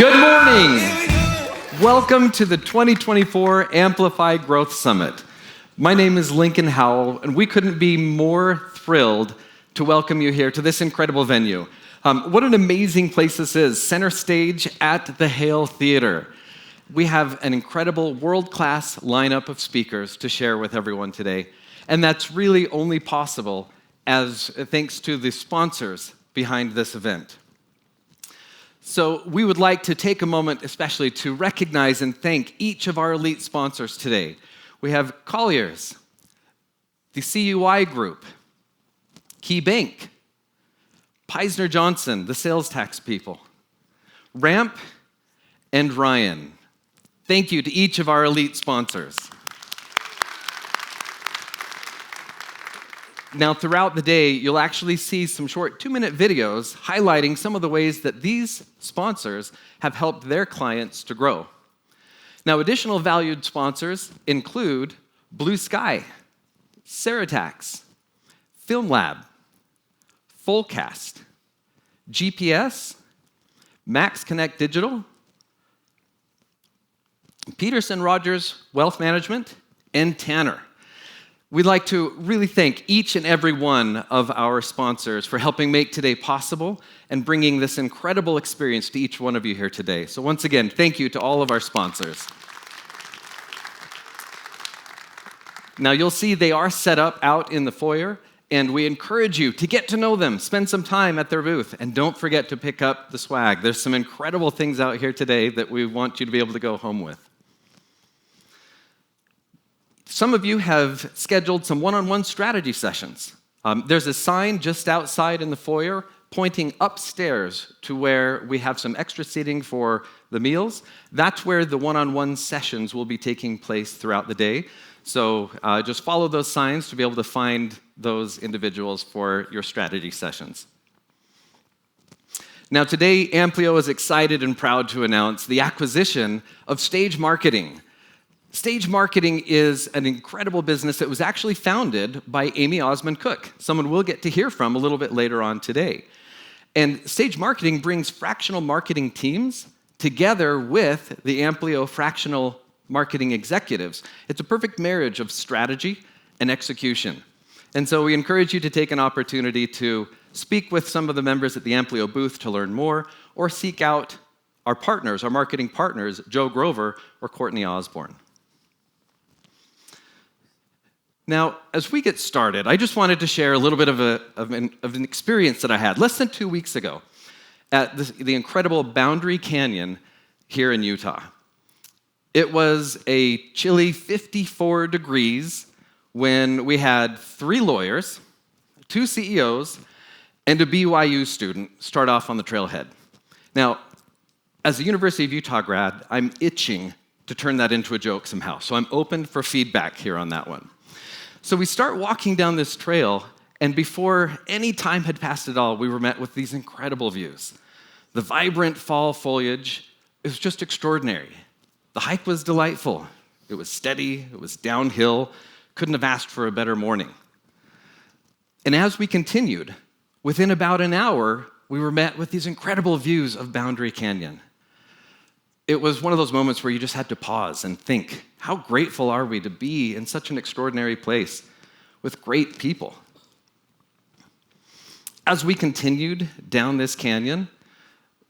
Good morning. Welcome to the 2024 Amplify Growth Summit. My name is Lincoln Howell, and we couldn't be more thrilled to welcome you here to this incredible venue. What an amazing place this is, center stage at the Hale Theater. We have an incredible world-class lineup of speakers to share with everyone today, and that's really only possible as thanks to the sponsors behind this event. So we would like to take a moment especially to recognize and thank each of our elite sponsors today. We have Colliers, the CUI Group, Key Bank, Peisner Johnson, the sales tax people, Ramp, and Ryan. Thank you to each of our elite sponsors. Now, throughout the day, you'll actually see some short 2-minute videos highlighting some of the ways that these sponsors have helped their clients to grow. Now, additional valued sponsors include Blue Sky, Ceratax, Film Lab, Fullcast, GPS, Max Connect Digital, Peterson Rogers Wealth Management, and Tanner. We'd like to really thank each and every one of our sponsors for helping make today possible and bringing this incredible experience to each one of you here today. So once again, thank you to all of our sponsors. Now you'll see they are set up out in the foyer, and we encourage you to get to know them, spend some time at their booth, and don't forget to pick up the swag. There's some incredible things out here today that we want you to be able to go home with. Some of you have scheduled some one-on-one strategy sessions. There's a sign just outside in the foyer pointing upstairs to where we have some extra seating for the meals. That's where the one-on-one sessions will be taking place throughout the day. So just follow those signs to be able to find those individuals for your strategy sessions. Now today, Amplio is excited and proud to announce the acquisition of Stage Marketing. Stage Marketing is an incredible business that was actually founded by Amy Osmond Cook, someone we'll get to hear from a little bit later on today. And Stage Marketing brings fractional marketing teams together with the Amplio fractional marketing executives. It's a perfect marriage of strategy and execution. And so we encourage you to take an opportunity to speak with some of the members at the Amplio booth to learn more, or seek out our partners, our marketing partners, Joe Grover or Courtney Osborne. Now, as we get started, I just wanted to share a little bit of an experience that I had less than 2 weeks ago at the incredible Boundary Canyon here in Utah. It was a chilly 54 degrees when we had 3 lawyers, 2 CEOs, and a BYU student start off on the trailhead. Now, as a University of Utah grad, I'm itching to turn that into a joke somehow, so I'm open for feedback here on that one. So we start walking down this trail, and before any time had passed at all, we were met with these incredible views. The vibrant fall foliage, it was just extraordinary. The hike was delightful. It was steady, it was downhill, couldn't have asked for a better morning. And as we continued, within about an hour, we were met with these incredible views of Boundary Canyon. It was one of those moments where you just had to pause and think, how grateful are we to be in such an extraordinary place with great people? As we continued down this canyon,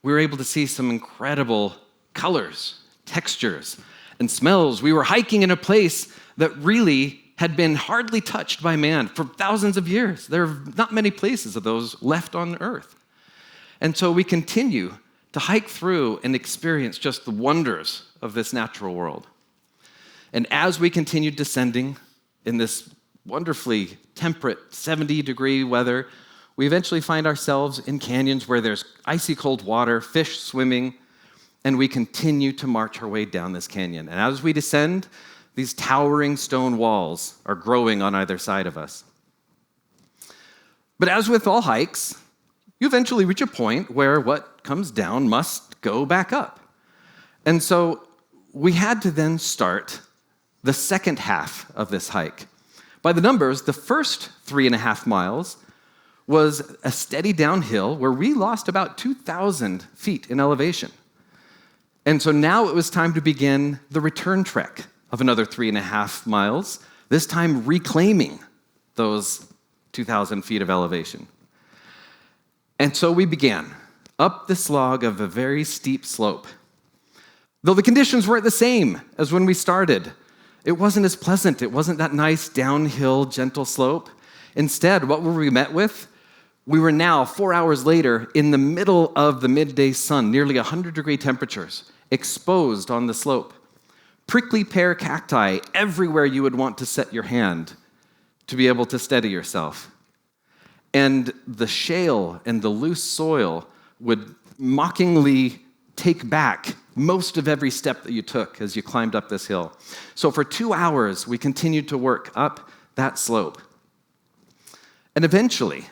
we were able to see some incredible colors, textures, and smells. We were hiking in a place that really had been hardly touched by man for thousands of years. There are not many places of those left on Earth. And so we continue to hike through and experience just the wonders of this natural world. And as we continued descending in this wonderfully temperate 70-degree weather, we eventually find ourselves in canyons where there's icy cold water, fish swimming, and we continue to march our way down this canyon. And as we descend, these towering stone walls are growing on either side of us. But as with all hikes, you eventually reach a point where what comes down must go back up. And so we had to then start the second half of this hike. By the numbers, the first 3.5 miles was a steady downhill where we lost about 2,000 feet in elevation. And so now it was time to begin the return trek of another 3.5 miles, this time reclaiming those 2,000 feet of elevation. And so we began up this log of a very steep slope. Though the conditions weren't the same as when we started. It wasn't as pleasant. It wasn't that nice downhill, gentle slope. Instead, what were we met with? We were now, 4 hours later, in the middle of the midday sun, nearly 100-degree temperatures, exposed on the slope. Prickly pear cacti everywhere you would want to set your hand to be able to steady yourself. And the shale and the loose soil would mockingly take back most of every step that you took as you climbed up this hill. So for 2 hours, we continued to work up that slope. And eventually,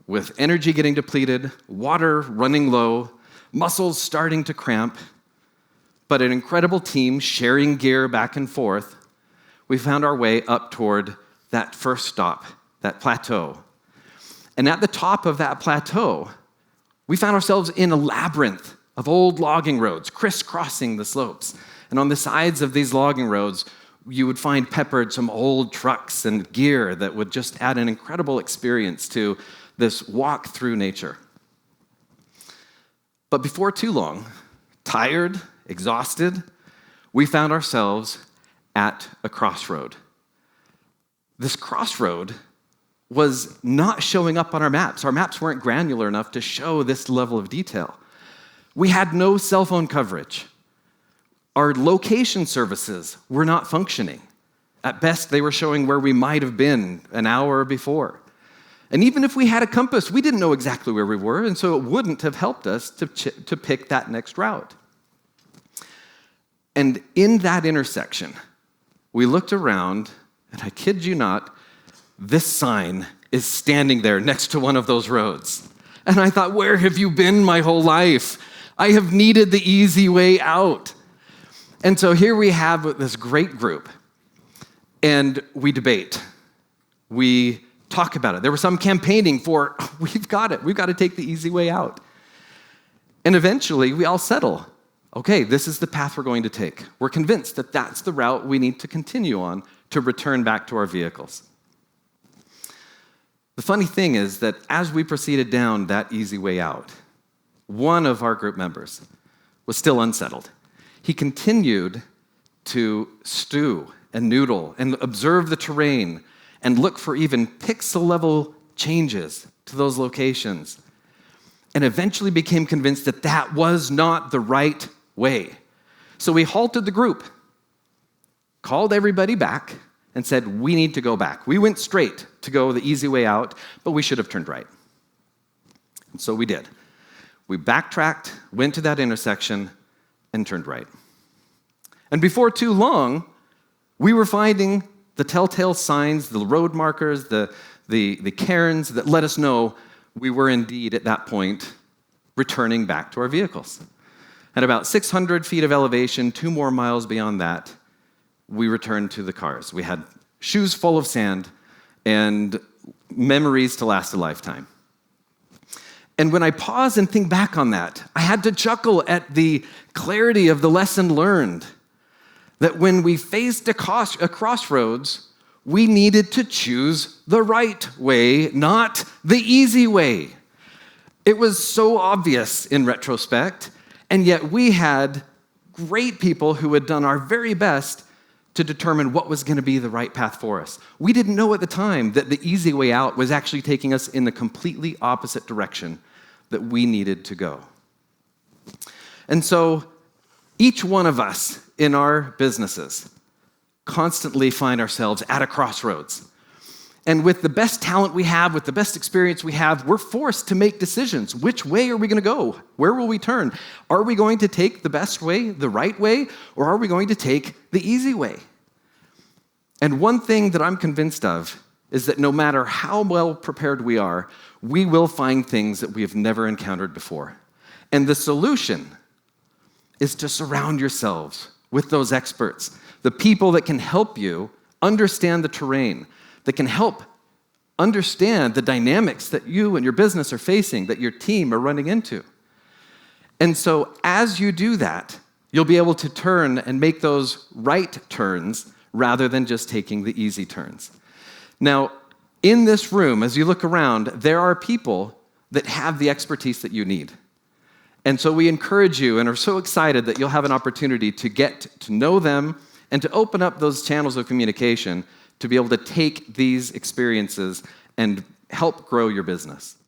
with energy getting depleted, water running low, muscles starting to cramp, but an incredible team sharing gear back and forth, we found our way up toward that first stop, that plateau. And at the top of that plateau, we found ourselves in a labyrinth of old logging roads crisscrossing the slopes. And on the sides of these logging roads, you would find peppered some old trucks and gear that would just add an incredible experience to this walk through nature. But before too long, tired, exhausted, we found ourselves at a crossroad. This crossroad was not showing up on our maps. Our maps weren't granular enough to show this level of detail. We had no cell phone coverage. Our location services were not functioning. At best, they were showing where we might have been an hour before. And even if we had a compass, we didn't know exactly where we were, and so it wouldn't have helped us to pick that next route. And in that intersection, we looked around, and I kid you not, this sign is standing there next to one of those roads. And I thought, where have you been my whole life? I have needed the easy way out. And so here we have this great group, and we debate. We talk about it. There was some campaigning for, we've got to take the easy way out. And eventually, we all settle. Okay, this is the path we're going to take. We're convinced that that's the route we need to continue on to return back to our vehicles. The funny thing is that as we proceeded down that easy way out, one of our group members was still unsettled. He continued to stew and noodle and observe the terrain and look for even pixel-level changes to those locations, and eventually became convinced that that was not the right way. So we halted the group, called everybody back, and said, we need to go back. We went straight to go the easy way out, but we should have turned right. And so we did. We backtracked, went to that intersection, and turned right. And before too long, we were finding the telltale signs, the road markers, the cairns that let us know we were indeed at that point returning back to our vehicles. At about 600 feet of elevation, 2 more miles beyond that, we returned to the cars. We had shoes full of sand and memories to last a lifetime. And when I pause and think back on that, I had to chuckle at the clarity of the lesson learned. That when we faced a crossroads, we needed to choose the right way, not the easy way. It was so obvious in retrospect, and yet we had great people who had done our very best to determine what was going to be the right path for us. We didn't know at the time that the easy way out was actually taking us in the completely opposite direction that we needed to go. And so each one of us in our businesses constantly find ourselves at a crossroads. And with the best talent we have, with the best experience we have, we're forced to make decisions. Which way are we going to go? Where will we turn? Are we going to take the best way, the right way, or are we going to take the easy way? And one thing that I'm convinced of is that no matter how well prepared we are, we will find things that we have never encountered before. And the solution is to surround yourselves with those experts, the people that can help you understand the terrain, that can help understand the dynamics that you and your business are facing, that your team are running into. And so as you do that, You'll be able to turn and make those right turns rather than just taking the easy turns. Now, in this room, as you look around, there are people that have the expertise that you need. And so we encourage you and are so excited that you'll have an opportunity to get to know them and to open up those channels of communication to be able to take these experiences and help grow your business.